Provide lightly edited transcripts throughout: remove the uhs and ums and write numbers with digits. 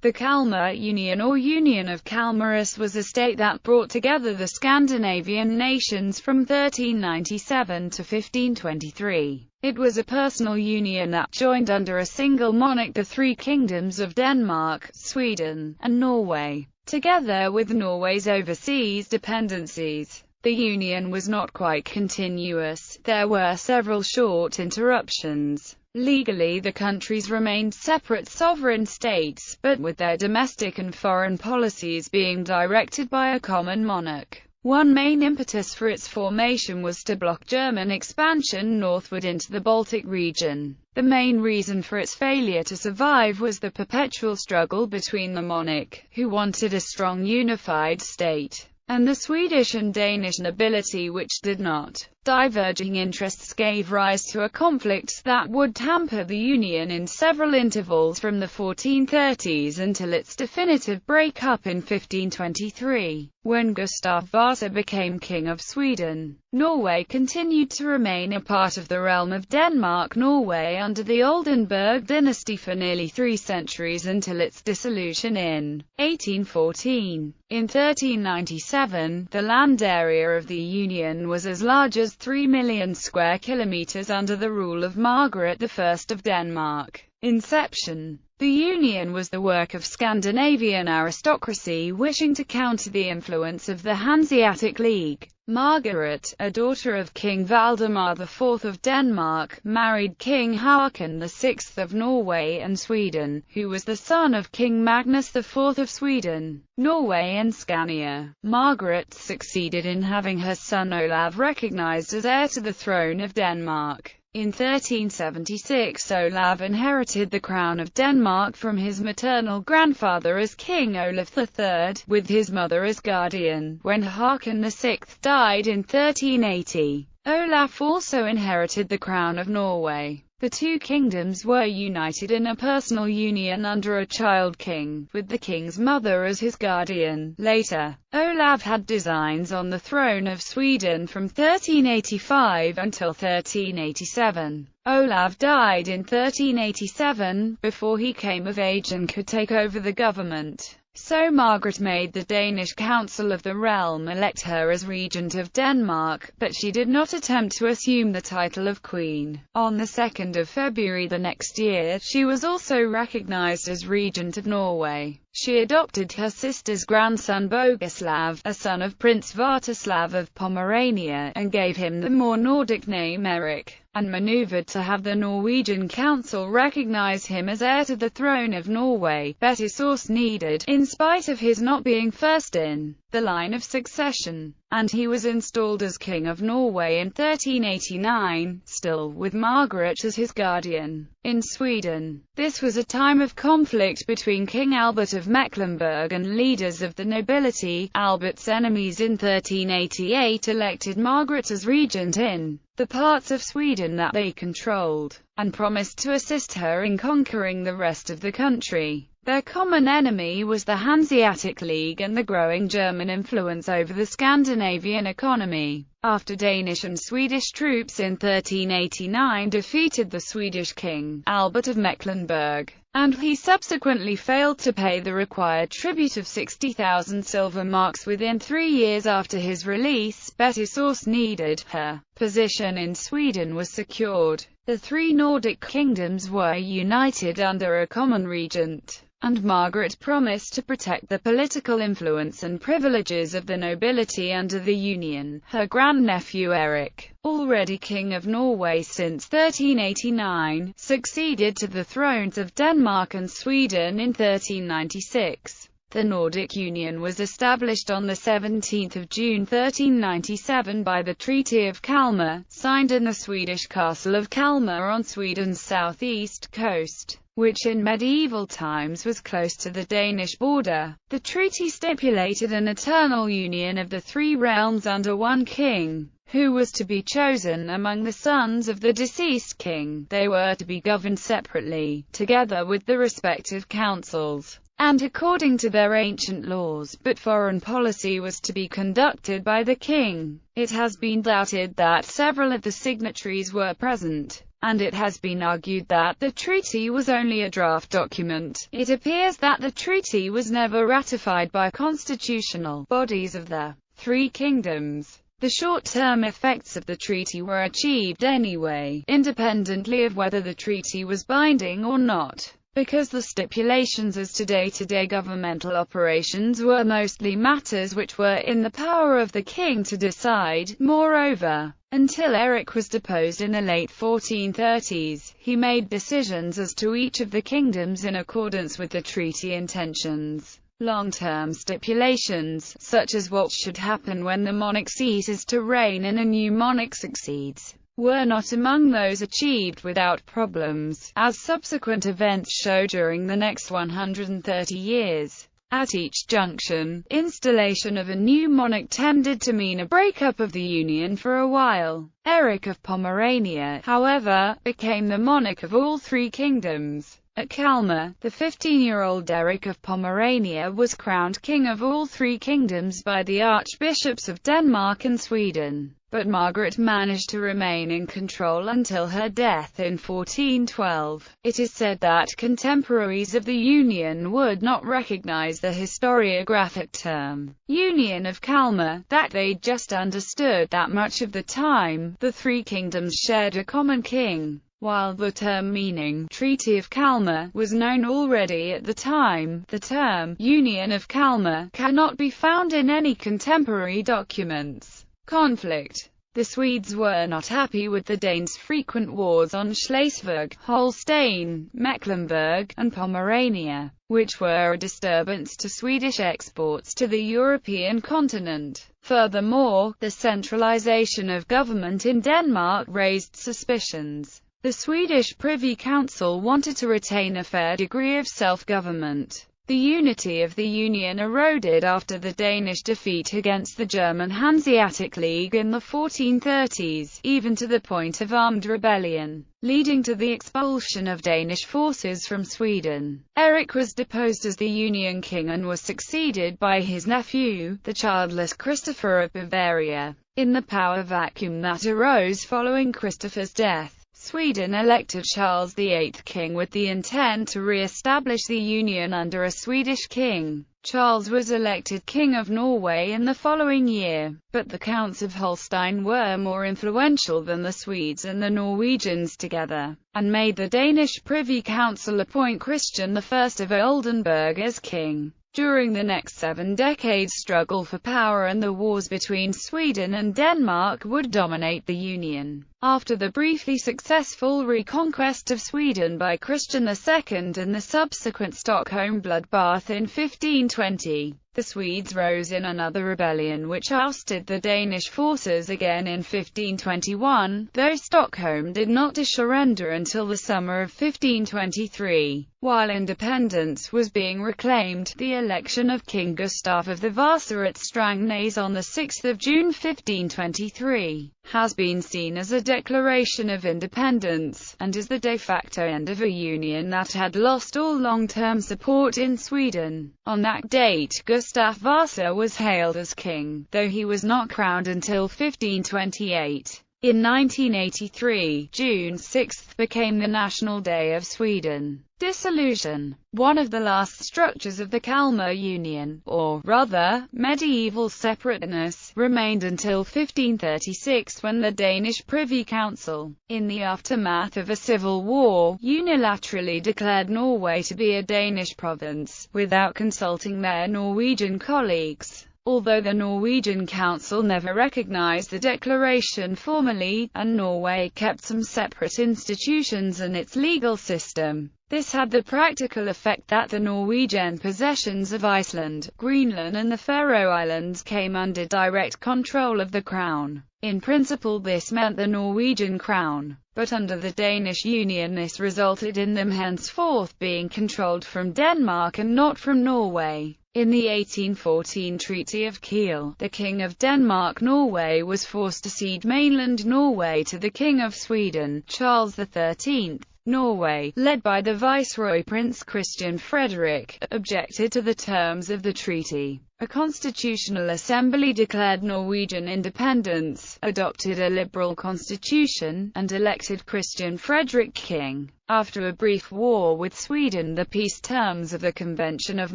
The Kalmar Union or Union of Kalmaris was a state that brought together the Scandinavian nations from 1397 to 1523. It was a personal union that joined under a single monarch the three kingdoms of Denmark, Sweden, and Norway, together with Norway's overseas dependencies. The union was not quite continuous, there were several short interruptions. Legally the countries remained separate sovereign states, but with their domestic and foreign policies being directed by a common monarch. One main impetus for its formation was to block German expansion northward into the Baltic region. The main reason for its failure to survive was the perpetual struggle between the monarch, who wanted a strong unified state, and the Swedish and Danish nobility, which did not. Diverging interests gave rise to a conflict that would hamper the Union in several intervals from the 1430s until its definitive breakup in 1523, when Gustav Vasa became King of Sweden. Norway continued to remain a part of the realm of Denmark-Norway under the Oldenburg dynasty for nearly 3 centuries until its dissolution in 1814. In 1397, the land area of the Union was as large as 3 million square kilometers under the rule of Margaret I of Denmark. Inception. The Union was the work of Scandinavian aristocracy wishing to counter the influence of the Hanseatic League. Margaret, a daughter of King Valdemar IV of Denmark, married King Håkon VI of Norway and Sweden, who was the son of King Magnus IV of Sweden, Norway and Scania. Margaret succeeded in having her son Olav recognized as heir to the throne of Denmark. In 1376 Olav inherited the crown of Denmark from his maternal grandfather as King Olaf III, with his mother as guardian. When Håkon VI died in 1380, Olaf also inherited the crown of Norway. The two kingdoms were united in a personal union under a child king, with the king's mother as his guardian. Later, Olav had designs on the throne of Sweden from 1385 until 1387. Olav died in 1387, before he came of age and could take over the government. So Margaret made the Danish Council of the realm elect her as regent of Denmark, but she did not attempt to assume the title of queen. On the 2nd of February the next year, she was also recognized as regent of Norway. She adopted her sister's grandson Bogislav, a son of Prince Vartislav of Pomerania, and gave him the more Nordic name Erik, and maneuvered to have the Norwegian Council recognize him as heir to the throne of Norway. Betisauce needed, in spite of his not being first in the line of succession, and he was installed as King of Norway in 1389, still with Margaret as his guardian. In Sweden, this was a time of conflict between King Albert of Mecklenburg and leaders of the nobility. Albert's enemies in 1388 elected Margaret as regent in the parts of Sweden that they controlled, and promised to assist her in conquering the rest of the country. Their common enemy was the Hanseatic League and the growing German influence over the Scandinavian economy. After Danish and Swedish troops in 1389 defeated the Swedish king, Albert of Mecklenburg, and he subsequently failed to pay the required tribute of 60,000 silver marks within 3 years after his release, Betisauce needed. Her position in Sweden was secured. The three Nordic kingdoms were united under a common regent, and Margaret promised to protect the political influence and privileges of the nobility under the Union. Her grandnephew Erik, already King of Norway since 1389, succeeded to the thrones of Denmark and Sweden in 1396. The Nordic Union was established on 17 June 1397 by the Treaty of Kalmar, signed in the Swedish castle of Kalmar on Sweden's southeast coast, which in medieval times was close to the Danish border. The treaty stipulated an eternal union of the three realms under one king, who was to be chosen among the sons of the deceased king. They were to be governed separately, together with the respective councils, and according to their ancient laws, but foreign policy was to be conducted by the king. It has been doubted that several of the signatories were present, and it has been argued that the treaty was only a draft document. It appears that the treaty was never ratified by constitutional bodies of the three kingdoms. The short-term effects of the treaty were achieved anyway, independently of whether the treaty was binding or not, because the stipulations as to day-to-day governmental operations were mostly matters which were in the power of the king to decide. Moreover, until Erik was deposed in the late 1430s, he made decisions as to each of the kingdoms in accordance with the treaty intentions. Long-term stipulations, such as what should happen when the monarch ceases to reign and a new monarch succeeds, were not among those achieved without problems, as subsequent events show during the next 130 years. At each junction, installation of a new monarch tended to mean a breakup of the union for a while. Erik of Pomerania, however, became the monarch of all three kingdoms. At Kalmar, the 15-year-old Erik of Pomerania was crowned king of all three kingdoms by the archbishops of Denmark and Sweden, but Margaret managed to remain in control until her death in 1412. It is said that contemporaries of the Union would not recognize the historiographic term, Union of Kalmar, that they just understood that much of the time, the three kingdoms shared a common king. While the term meaning Treaty of Kalmar was known already at the time, the term Union of Kalmar cannot be found in any contemporary documents. Conflict. The Swedes were not happy with the Danes' frequent wars on Schleswig, Holstein, Mecklenburg, and Pomerania, which were a disturbance to Swedish exports to the European continent. Furthermore, the centralization of government in Denmark raised suspicions. The Swedish Privy Council wanted to retain a fair degree of self-government. The unity of the Union eroded after the Danish defeat against the German Hanseatic League in the 1430s, even to the point of armed rebellion, leading to the expulsion of Danish forces from Sweden. Erik was deposed as the Union king and was succeeded by his nephew, the childless Christopher of Bavaria. In the power vacuum that arose following Christopher's death, Sweden elected Charles VIII king with the intent to re-establish the Union under a Swedish king. Charles was elected King of Norway in the following year, but the Counts of Holstein were more influential than the Swedes and the Norwegians together, and made the Danish Privy Council appoint Christian I of Oldenburg as king. During the next 7 decades, struggle for power and the wars between Sweden and Denmark would dominate the Union. After the briefly successful reconquest of Sweden by Christian II and the subsequent Stockholm bloodbath in 1520, the Swedes rose in another rebellion which ousted the Danish forces again in 1521, though Stockholm did not surrender until the summer of 1523. While independence was being reclaimed, the election of King Gustav of the Vasa at Strängnäs on 6 June 1523 has been seen as a declaration of independence, and as the de facto end of a union that had lost all long-term support in Sweden. On that date, Gustav Vasa was hailed as king, though he was not crowned until 1528. In 1983, June 6 became the National Day of Sweden. Dissolution. One of the last structures of the Kalmar Union, or rather, medieval separateness, remained until 1536 when the Danish Privy Council, in the aftermath of a civil war, unilaterally declared Norway to be a Danish province, without consulting their Norwegian colleagues. Although the Norwegian Council never recognized the declaration formally, and Norway kept some separate institutions and its legal system, this had the practical effect that the Norwegian possessions of Iceland, Greenland and the Faroe Islands came under direct control of the Crown. In principle this meant the Norwegian Crown, but under the Danish Union this resulted in them henceforth being controlled from Denmark and not from Norway. In the 1814 Treaty of Kiel, the King of Denmark-Norway was forced to cede mainland Norway to the King of Sweden, Charles XIII. Norway, led by the Viceroy Prince Christian Frederick, objected to the terms of the treaty. A constitutional assembly declared Norwegian independence, adopted a liberal constitution, and elected Christian Frederick king. After a brief war with Sweden, the peace terms of the Convention of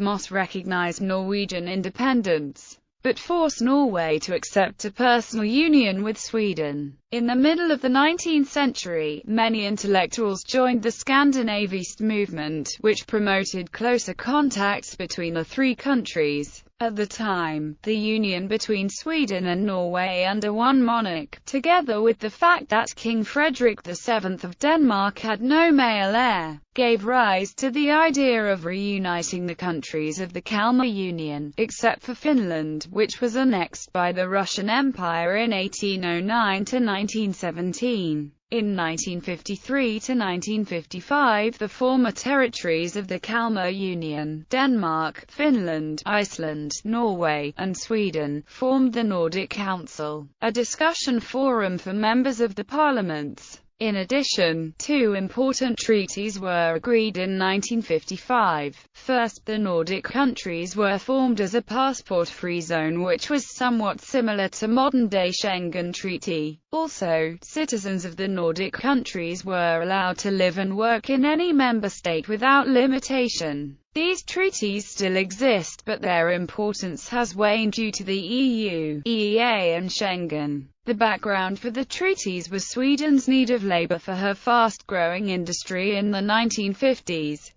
Moss recognized Norwegian independence, but forced Norway to accept a personal union with Sweden. In the middle of the 19th century, many intellectuals joined the Scandinavist movement, which promoted closer contacts between the three countries. At the time, the union between Sweden and Norway under one monarch, together with the fact that King Frederick VII of Denmark had no male heir, gave rise to the idea of reuniting the countries of the Kalmar Union, except for Finland, which was annexed by the Russian Empire in 1809 to 1917. In 1953 to 1955, the former territories of the Kalmar Union, Denmark, Finland, Iceland, Norway, and Sweden, formed the Nordic Council, a discussion forum for members of the parliaments. In addition, two important treaties were agreed in 1955. First, the Nordic countries were formed as a passport-free zone, which was somewhat similar to modern-day Schengen Treaty. Also, citizens of the Nordic countries were allowed to live and work in any member state without limitation. These treaties still exist, but their importance has waned due to the EU, EEA and Schengen. The background for the treaties was Sweden's need of labor for her fast-growing industry in the 1950s.